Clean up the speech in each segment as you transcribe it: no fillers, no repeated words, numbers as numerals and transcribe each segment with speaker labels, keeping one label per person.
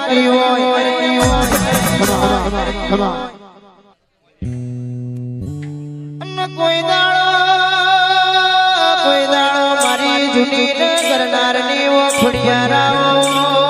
Speaker 1: કરતી હોય કોઈ દાડો મારી જૂની કરનારની ઓ ખોડિયારા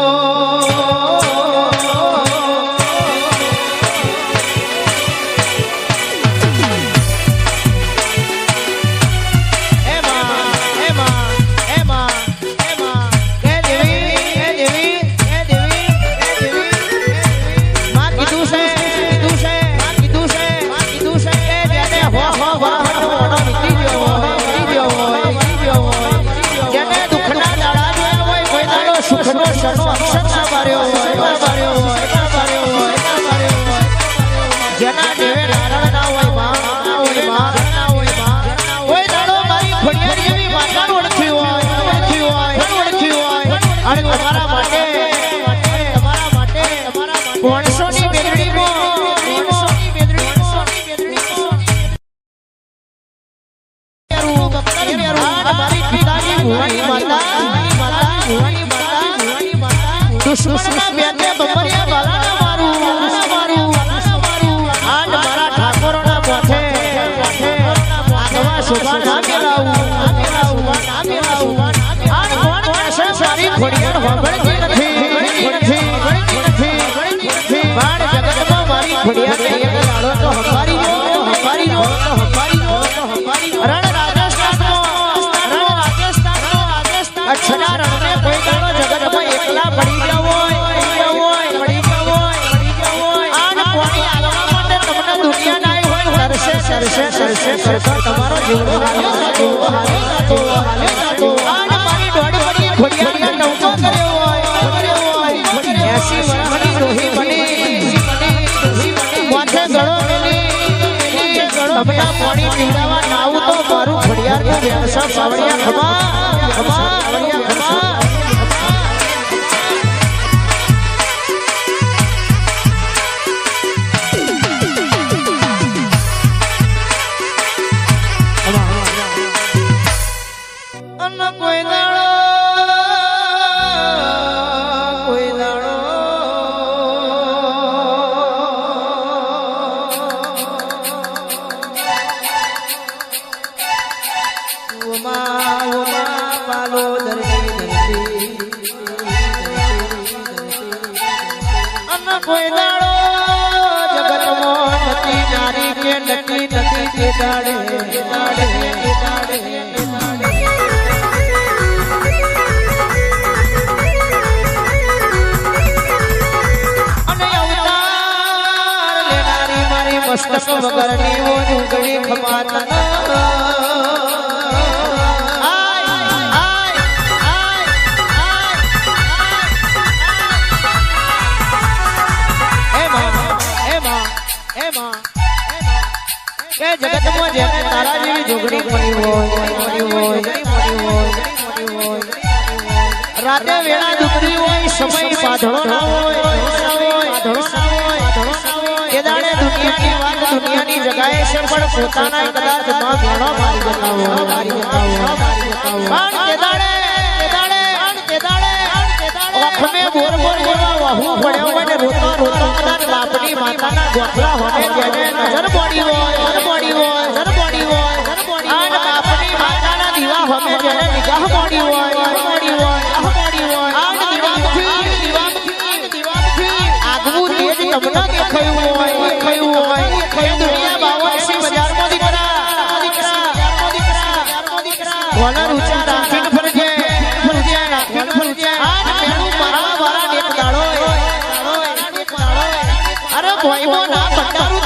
Speaker 1: તમારો જીવડો પાણી પીવડાવવા ના આવું તો મારું ઘડિયાળ વ્યવસાય સાવડિયા ખમા કોઈ દાડો જગતમાં નથી નારી કે નકી નથી તે દાડે અને અવતાર લેનારી મારી મસ્તક વગરની ઓ જુગડી ખમાતા જગતમાં જેને તારા જેવી જોગણી પડી હોય રાતે વેળા દુખરી હોય સમય પાધળો ના હોય એ દાડે દુનિયાની વાત દુનિયાની જગાએ છે પણ પોતાના કદાચ માં ઘણો મારી જતા હોય ઓખમે બોર જેવા વાહુ પડ્યો હોય ને રોતો કદાચ બાપની માતાના ગોખલા હોય જેને નજર પડી હોય અને બાપની માતાના દીવા હોય જેને નિગાહ પડી હોય આગવું તેજ તમને દેખાયું હોય દુનિયા બાવનસી બજારમાં દીકરા કોલર ઊંચા રાખીને ફરજે અરે ભાઈઓ ના ભંડારું